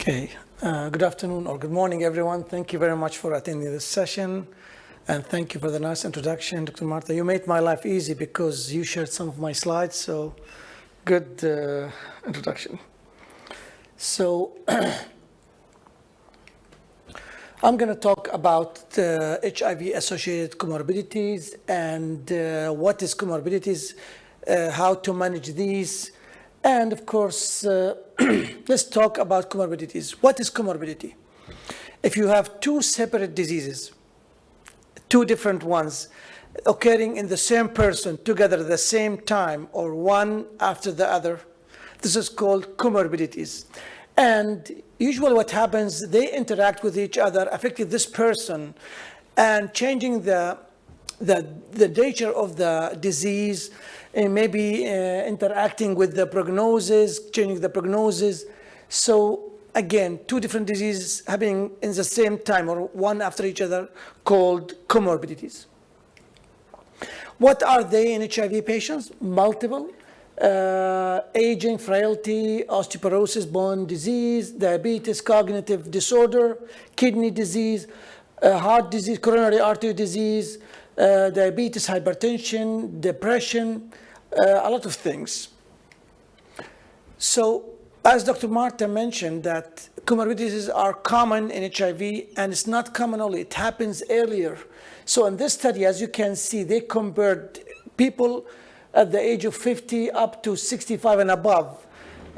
Okay, good afternoon or good morning, everyone. Thank you very much for attending this session. And thank you for the nice introduction, Dr. Martha. You made my life easy because you shared some of my slides, so good introduction. So I'm going to talk about HIV-associated comorbidities and what is comorbidities, how to manage these, and of course, let's talk about comorbidities. What is comorbidity? If you have two separate diseases, two different ones occurring in the same person together at the same time or one after the other, this is called comorbidities. And usually what happens, they interact with each other, affecting this person and changing the nature of the disease, and maybe interacting with the prognosis, changing the prognosis. So again, two different diseases happening in the same time or one after each other called comorbidities. What are they in HIV patients? Multiple. Aging, frailty, osteoporosis, bone disease, diabetes, cognitive disorder, kidney disease, heart disease, coronary artery disease, diabetes, hypertension, depression, a lot of things. So as Dr. Marta mentioned, that comorbidities are common in HIV, and it's not common only, it happens earlier. So in this study, as you can see, they compared people at the age of 50 up to 65 and above,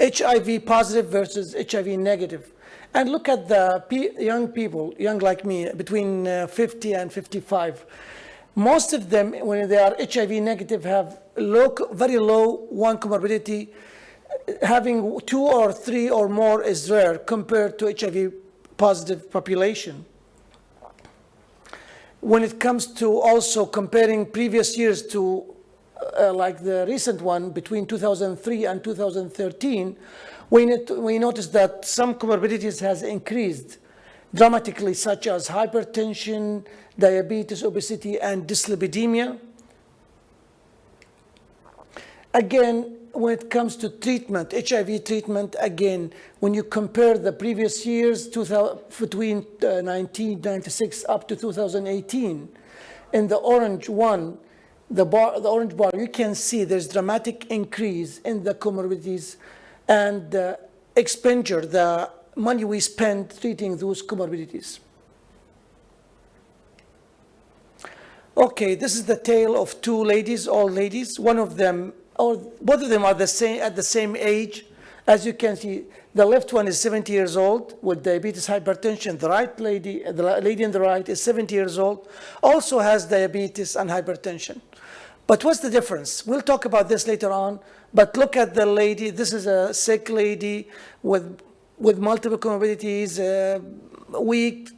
HIV positive versus HIV negative. And look at the young people, young like me, between 50 and 55. Most of them, when they are HIV negative, have very low one comorbidity. Having 2 or 3 or more is rare compared to HIV positive population. When it comes to also comparing previous years to like the recent one between 2003 and 2013, we noticed that some comorbidities has increased dramatically, such as hypertension, diabetes, obesity, and dyslipidemia. Again, when it comes to treatment, HIV treatment, again, when you compare the previous years, between 1996 up to 2018, in the orange one, the orange bar, you can see there's dramatic increase in the comorbidities and the expenditure, the money we spend treating those comorbidities. Okay, this is the tale of two ladies, old ladies. One of them, or both of them are at the same age. As you can see, the left one is 70 years old with diabetes, hypertension. The lady on the right is 70 years old, also has diabetes and hypertension. But what's the difference? We'll talk about this later on. But look at the lady. This is a sick lady with multiple comorbidities, weak,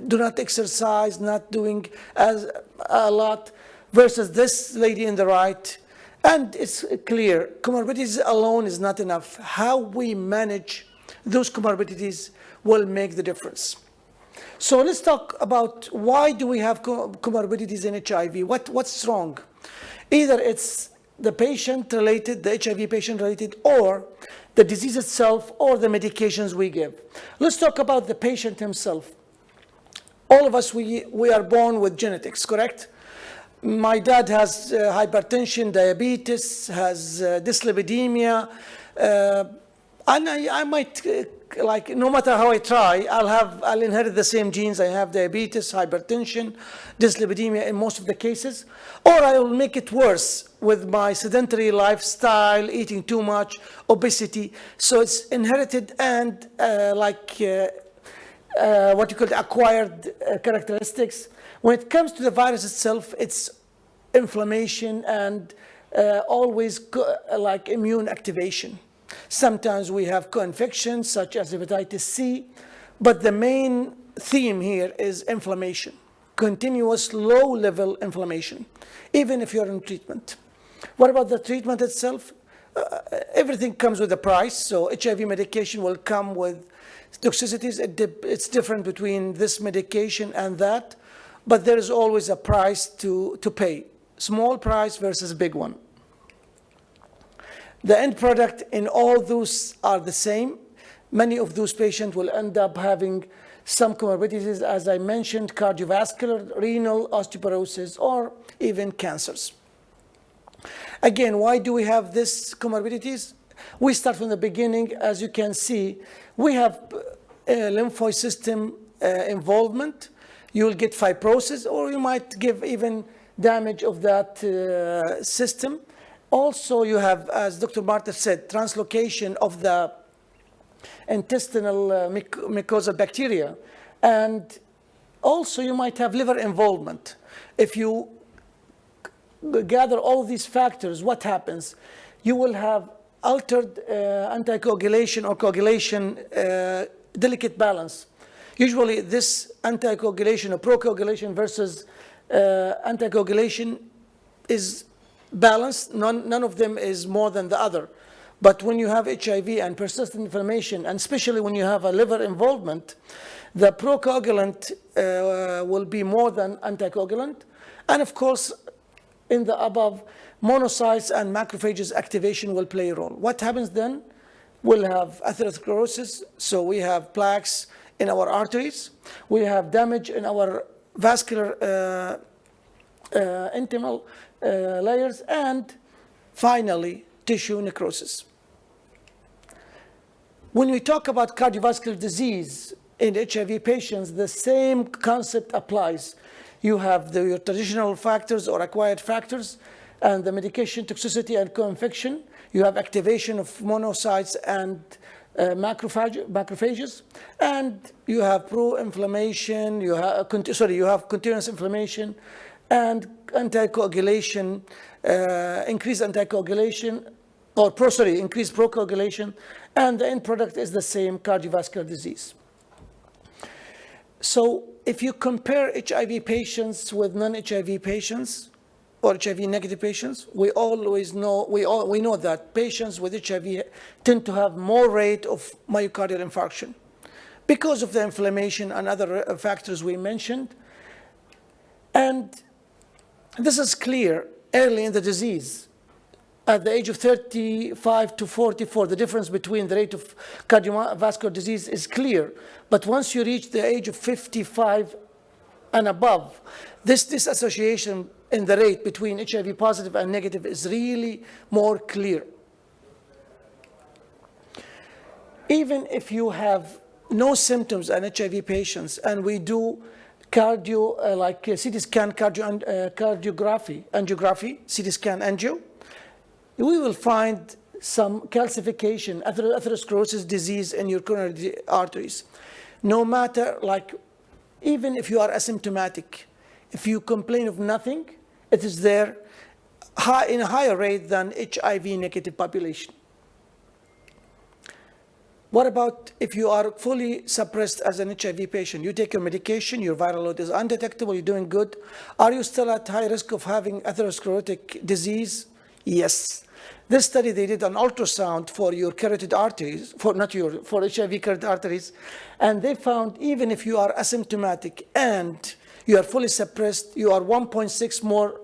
do not exercise, not doing a lot, versus this lady in the right. And it's clear, comorbidities alone is not enough. How we manage those comorbidities will make the difference. So let's talk about why do we have comorbidities in HIV? What's wrong? Either it's the patient related, the HIV patient related, or the disease itself, or the medications we give. Let's talk about the patient himself. All of us, we are born with genetics, correct? My dad has hypertension, diabetes, has dyslipidemia, and I might, like, no matter how I try, I'll inherit the same genes. I have diabetes, hypertension, dyslipidemia in most of the cases, or I will make it worse with my sedentary lifestyle, eating too much, obesity. So it's inherited and what you call acquired characteristics. When it comes to the virus itself, it's inflammation and always like immune activation. Sometimes we have co-infections such as hepatitis C, but the main theme here is inflammation, continuous low-level inflammation, even if you're in treatment. What about the treatment itself? Everything comes with a price, so HIV medication will come with toxicities. It's different between this medication and that, but there is always a price to pay, small price versus big one. The end product in all those are the same. many of those patients will end up having some comorbidities, as I mentioned, cardiovascular, renal, osteoporosis, or even cancers. Again, why do we have these comorbidities? We start from the beginning. As you can see, we have lymphoid system involvement. You will get fibrosis, or you might give even damage of that system. Also, you have, as Dr. Marta said, translocation of the intestinal mucosal bacteria. And also, you might have liver involvement. If you gather all these factors, what happens? You will have altered anticoagulation or coagulation delicate balance. Usually, this anticoagulation or procoagulation versus anticoagulation is balanced. None of them is more than the other. But when you have HIV and persistent inflammation, and especially when you have a liver involvement, the procoagulant will be more than anticoagulant. And of course, in the above, monocytes and macrophages activation will play a role. What happens then? We'll have atherosclerosis, so we have plaques in our arteries. We have damage in our vascular intimal layers, and finally, tissue necrosis. When we talk about cardiovascular disease in HIV patients, the same concept applies. You have your traditional factors or acquired factors, and the medication toxicity and co-infection. You have activation of monocytes and macrophages, and you have pro-inflammation. You have continuous inflammation and anticoagulation, increased anticoagulation, or increased procoagulation, and the end product is the same, cardiovascular disease. So if you compare HIV patients with non-HIV patients or HIV-negative patients, we know that patients with HIV tend to have more rate of myocardial infarction because of the inflammation and other factors we mentioned. And this is clear early in the disease. At the age of 35 to 44, the difference between the rate of cardiovascular disease is clear. But once you reach the age of 55 and above, this association in the rate between HIV positive and negative is really more clear. Even if you have no symptoms in HIV patients, and we do like CT scan angiography, CT scan angio, we will find some calcification, atherosclerosis disease in your coronary arteries. No matter, even if you are asymptomatic, if you complain of nothing, it is there in a higher rate than HIV-negative population. What about if you are fully suppressed as an HIV patient? You take your medication, your viral load is undetectable, you're doing good. Are you still at high risk of having atherosclerotic disease? Yes. This study, they did an ultrasound for your carotid arteries, for HIV carotid arteries, and they found even if you are asymptomatic and you are fully suppressed, you are 1.6 more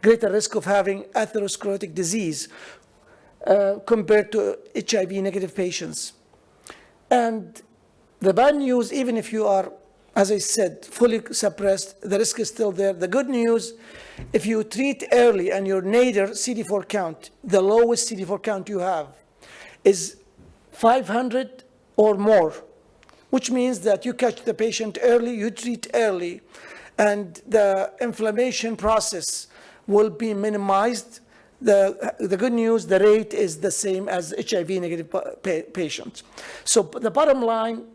greater risk of having atherosclerotic disease compared to HIV-negative patients. And the bad news, even if you are, as I said, fully suppressed, the risk is still there. The good news, if you treat early and your nadir CD4 count, the lowest CD4 count you have, is 500 or more, which means that you catch the patient early, you treat early, and the inflammation process will be minimized. The good news, the rate is the same as HIV-negative patients. So the bottom line,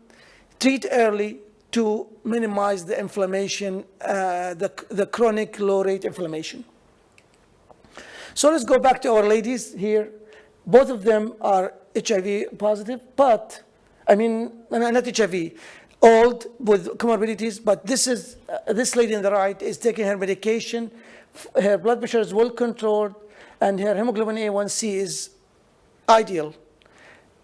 treat early to minimize the inflammation, the chronic low-rate inflammation. So let's go back to our ladies here. Both of them are HIV positive, but, not HIV, old with comorbidities, but this lady on the right is taking her medication, her blood pressure is well controlled, and her hemoglobin A1C is ideal.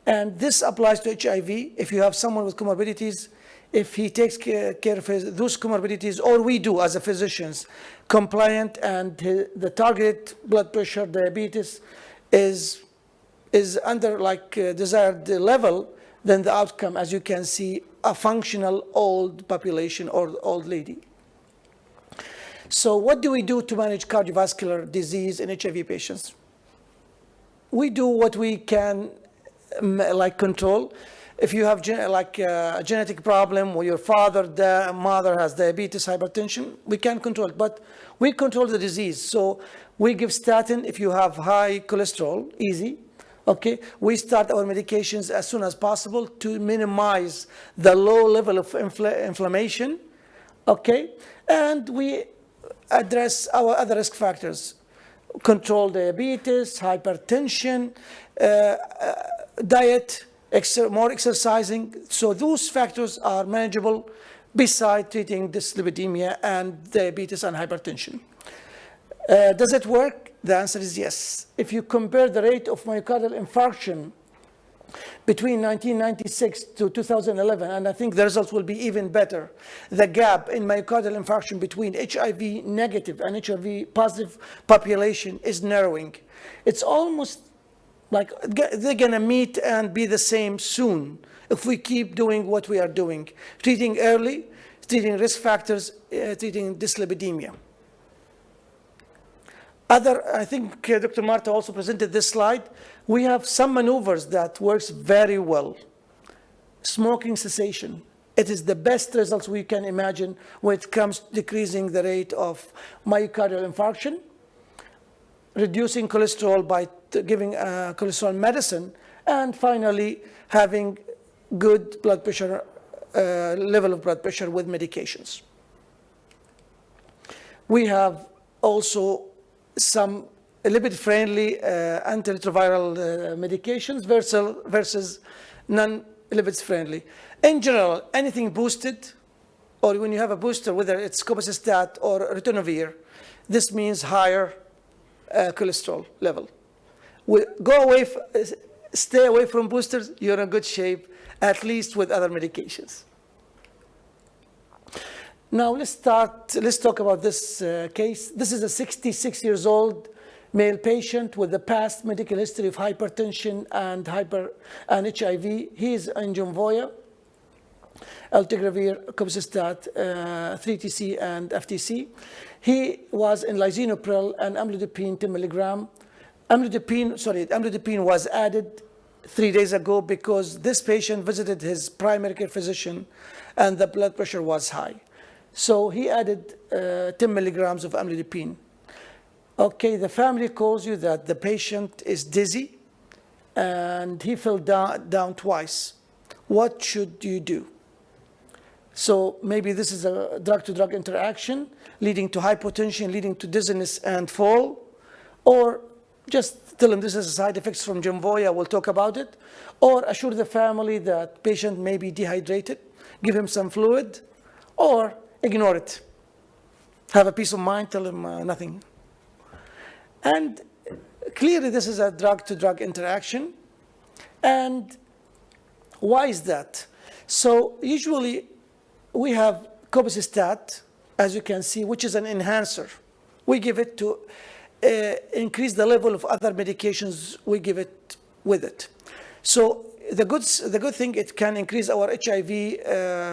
And this applies to HIV. If you have someone with comorbidities, if he takes care of those comorbidities, or we do as a physicians, compliant, and the target blood pressure, diabetes, is under desired level, then the outcome, as you can see, a functional old population or old lady. So what do we do to manage cardiovascular disease in HIV patients? We do what we can, like control. If you have a genetic problem where your mother has diabetes, hypertension, we can control it, but we control the disease. So we give statin if you have high cholesterol, easy. Okay, we start our medications as soon as possible to minimize the low level of inflammation. Okay, and we address our other risk factors, control diabetes, hypertension, diet, more exercising. So those factors are manageable beside treating dyslipidemia and diabetes and hypertension. Does it work? The answer is yes. If you compare the rate of myocardial infarction between 1996 to 2011, and I think the results will be even better, the gap in myocardial infarction between HIV negative and HIV positive population is narrowing. It's almost like they're gonna meet and be the same soon if we keep doing what we are doing, treating early, treating risk factors, treating dyslipidemia. I think Dr. Marta also presented this slide. We have some maneuvers that works very well. Smoking cessation. It is the best results we can imagine when it comes to decreasing the rate of myocardial infarction, reducing cholesterol by giving cholesterol medicine, and finally having good blood pressure, level of blood pressure with medications. We have also some lipid-friendly antiretroviral medications versus non-lipids-friendly. In general, anything boosted, or when you have a booster, whether it's copacetat or ritonavir, this means higher cholesterol level. Stay away from boosters, you're in good shape, at least with other medications. Now let's talk about this case. This is a 66 years old male patient with a past medical history of hypertension and HIV. He is on Jemvoya, altegravir, copacetat, 3TC, and FTC. He was in lisinopril and amlodipine 10 milligram. Amlodipine was added 3 days ago because this patient visited his primary care physician and the blood pressure was high. So he added 10 milligrams of amlodipine. Okay, the family calls you that the patient is dizzy and he fell down twice. What should you do? So maybe this is a drug-to-drug interaction leading to hypotension, leading to dizziness and fall, or just tell him this is a side effects from Jemvoya, we'll talk about it, or assure the family that patient may be dehydrated, give him some fluid, or ignore it. Have a peace of mind, tell him nothing. And clearly this is a drug-to-drug interaction. And why is that? So usually we have copacetat, as you can see, which is an enhancer. We give it to increase the level of other medications we give it with it. So the good thing, it can increase our HIV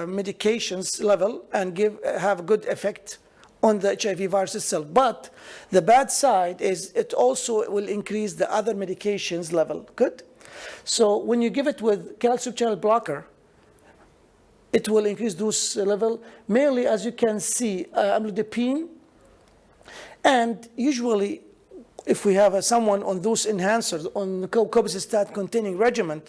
medications level and have a good effect on the HIV virus itself. But the bad side is it also will increase the other medications level. Good? So when you give it with calcium channel blocker, it will increase those level, mainly as you can see, amlodipine. And usually, if we have someone on those enhancers, on the copacetat containing regimen,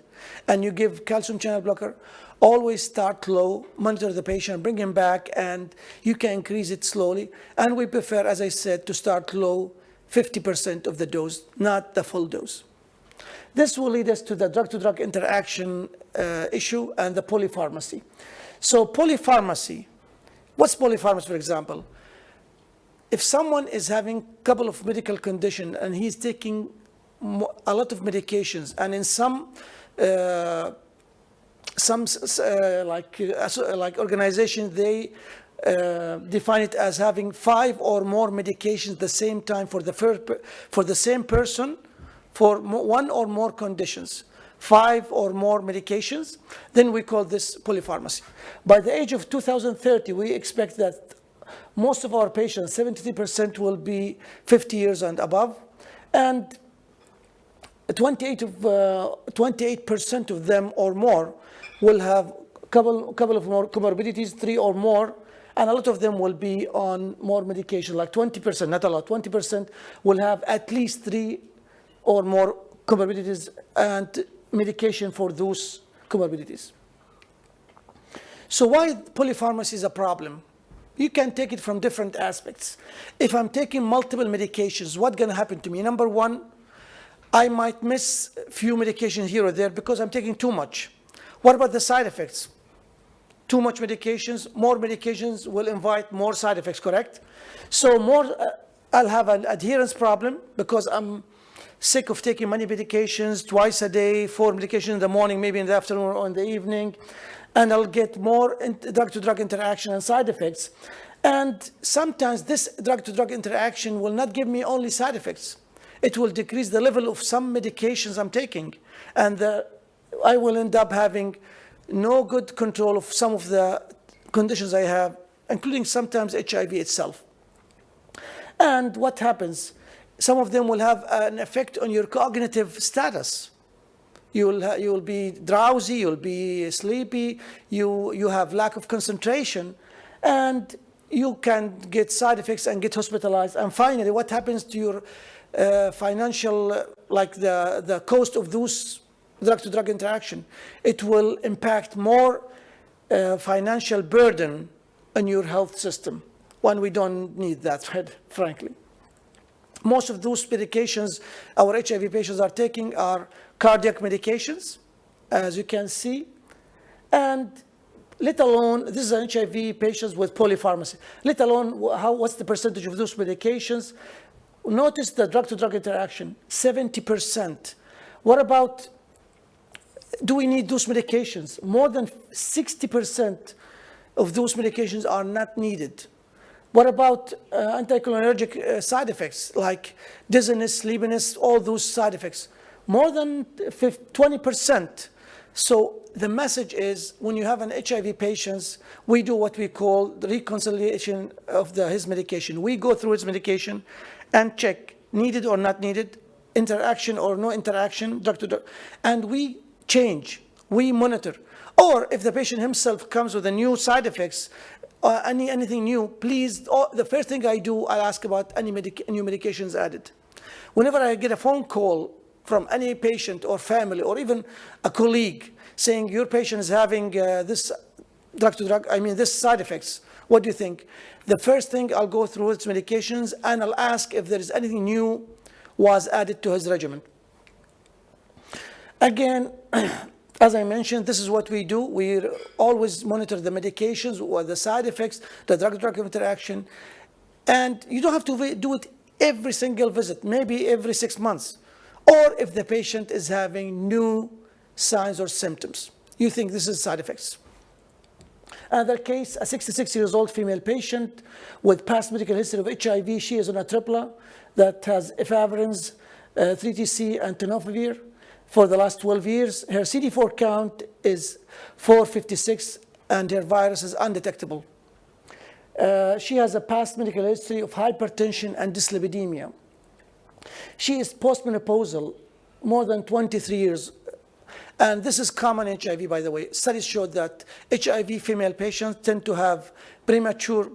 and you give calcium channel blocker, always start low, monitor the patient, bring him back, and you can increase it slowly. And we prefer, as I said, to start low, 50% of the dose, not the full dose. This will lead us to the drug-to-drug interaction issue and the polypharmacy. So polypharmacy, what's polypharmacy, for example? If someone is having a couple of medical conditions and he's taking a lot of medications, and in some organizations, they define it as having 5 or more medications at the same time for the same person for one or more conditions. 5 or more medications, then we call this polypharmacy. By the age of 2030, we expect that most of our patients, 73%, will be 50 years and above, and 28% of them or more will have a couple of more comorbidities, 3 or more, and a lot of them will be on more medication, like 20%, not a lot, 20% will have at least 3 or more comorbidities and medication for those comorbidities. So why polypharmacy is a problem? You can take it from different aspects. If I'm taking multiple medications, what's going to happen to me? Number one, I might miss a few medications here or there because I'm taking too much. What about the side effects? Too much medications, more medications will invite more side effects, correct? So I'll have an adherence problem because I'm sick of taking many medications twice a day, 4 medications in the morning, maybe in the afternoon or in the evening, and I'll get more drug-to-drug interaction and side effects. And sometimes this drug-to-drug interaction will not give me only side effects. It will decrease the level of some medications I'm taking, and I will end up having no good control of some of the conditions I have, including sometimes HIV itself. And what happens? Some of them will have an effect on your cognitive status. You will be drowsy, you'll be sleepy, you have lack of concentration, and you can get side effects and get hospitalized. And finally, what happens to your financial, like the cost of those drug-to-drug interaction? It will impact more financial burden on your health system, when we don't need that, frankly. Most of those medications our HIV patients are taking are cardiac medications, as you can see, and let alone, this is an HIV patients with polypharmacy, let alone what's the percentage of those medications. Notice the drug-to-drug interaction, 70%. What about, do we need those medications? More than 60% of those medications are not needed. What about anticholinergic side effects like dizziness, sleepiness, all those side effects? More than 20%. So the message is, when you have an HIV patient, we do what we call the reconciliation of his medication. We go through his medication and check needed or not needed, interaction or no interaction, drug to drug, and we change, we monitor. Or if the patient himself comes with a new side effects, anything new, please, the first thing I do, I'll ask about any new medications added. Whenever I get a phone call from any patient or family or even a colleague saying your patient is having this drug-to-drug, this side effects, what do you think? The first thing, I'll go through its medications and I'll ask if there is anything new was added to his regimen. Again, as I mentioned, this is what we do. We always monitor the medications or the side effects, the drug-drug interaction. And you don't have to do it every single visit, maybe every 6 months. Or if the patient is having new signs or symptoms, you think this is side effects. Another case, a 66-year-old female patient with past medical history of HIV. She is on a tripla that has efavirenz, 3TC, and tenofovir for the last 12 years. Her CD4 count is 456, and her virus is undetectable. She has a past medical history of hypertension and dyslipidemia. She is postmenopausal, more than 23 years. And this is common in HIV, by the way. Studies showed that HIV female patients tend to have premature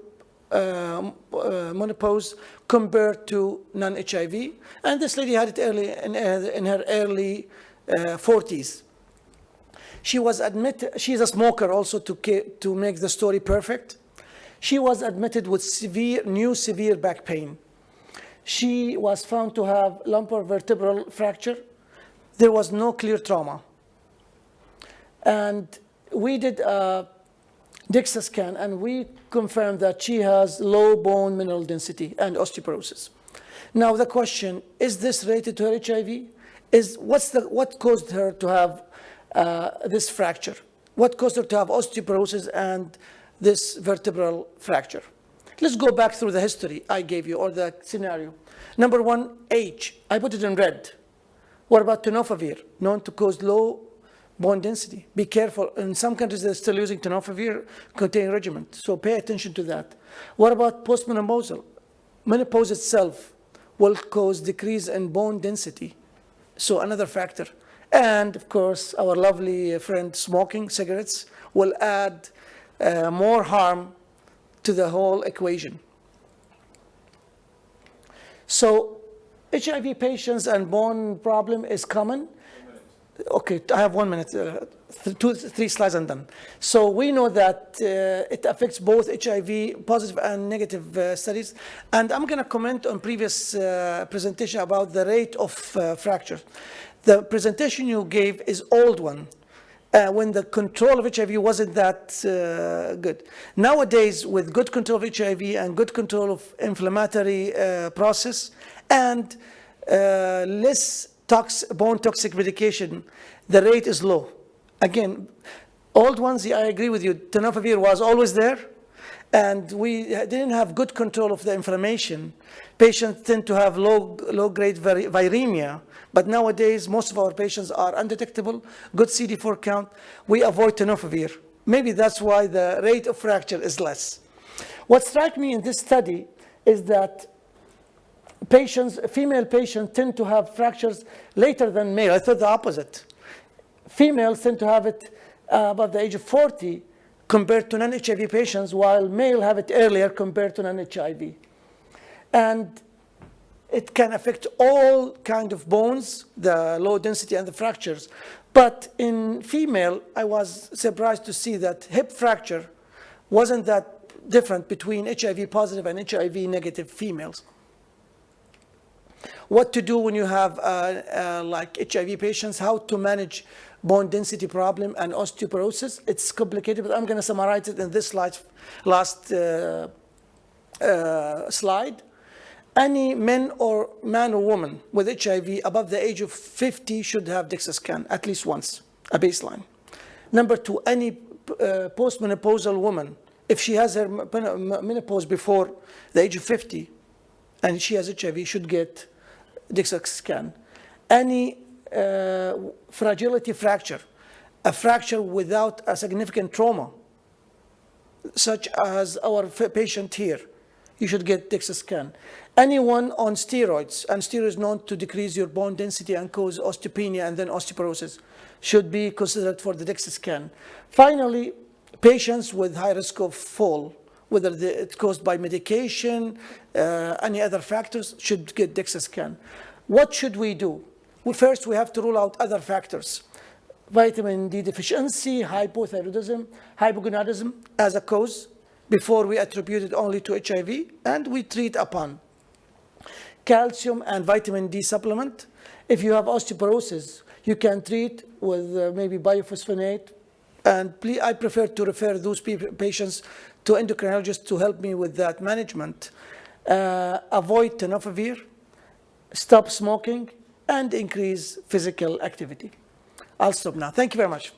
menopause compared to non-HIV. And this lady had it early in her early 40s. She was admitted, she's a smoker also to make the story perfect. She was admitted with new severe back pain. She was found to have lumbar vertebral fracture. There was no clear trauma. And we did a DEXA scan, and we confirmed that she has low bone mineral density and osteoporosis. Now the question, is this related to her HIV? What caused her to have this fracture? What caused her to have osteoporosis and this vertebral fracture? Let's go back through the history I gave you, or the scenario. Number one, age. I put it in red. What about tenofovir, known to cause low bone density. Be careful. In some countries, they're still using tenofovir-containing regimen, so pay attention to that. What about postmenopausal? Menopause itself will cause decrease in bone density, so another factor. And, of course, our lovely friend smoking cigarettes will add more harm to the whole equation. So HIV patients and bone problem is common. Okay, I have 1 minute, 3 slides and done. So we know that it affects both HIV positive and negative studies. And I'm going to comment on previous presentation about the rate of fracture. The presentation you gave is old one, when the control of HIV wasn't that good. Nowadays, with good control of HIV and good control of inflammatory process and less bone toxic medication, the rate is low. Again, old ones, I agree with you, tenofovir was always there, and we didn't have good control of the inflammation. Patients tend to have low-grade viremia, but nowadays most of our patients are undetectable, good CD4 count. We avoid tenofovir. Maybe that's why the rate of fracture is less. What struck me in this study is that female patients tend to have fractures later than male. I thought the opposite. Females tend to have it above the age of 40 compared to non-HIV patients, while male have it earlier compared to non-HIV. And it can affect all kind of bones, the low density and the fractures. But in female, I was surprised to see that hip fracture wasn't that different between HIV positive and HIV negative females. What to do when you have like HIV patients, how to manage bone density problem and osteoporosis. It's complicated, but I'm going to summarize it in this last slide. Any man or woman with HIV above the age of 50 should have DEXA scan at least once, a baseline. Number 2, any postmenopausal woman, if she has her menopause before the age of 50 and she has HIV, should get DEXA scan. Any fragility fracture, a fracture without a significant trauma, such as our patient here, you should get DEXA scan. Anyone on steroids, and steroids known to decrease your bone density and cause osteopenia and then osteoporosis, should be considered for the DEXA scan. Finally, patients with high risk of fall, whether it's caused by medication, any other factors, should get DEXA scan. What should we do? Well, first, we have to rule out other factors. Vitamin D deficiency, hypothyroidism, hypogonadism as a cause before we attribute it only to HIV, and we treat upon. Calcium and vitamin D supplement. If you have osteoporosis, you can treat with maybe biphosphonate. And I prefer to refer those patients to endocrinologists to help me with that management. Avoid tenofovir, stop smoking, and increase physical activity. I'll stop now. Thank you very much.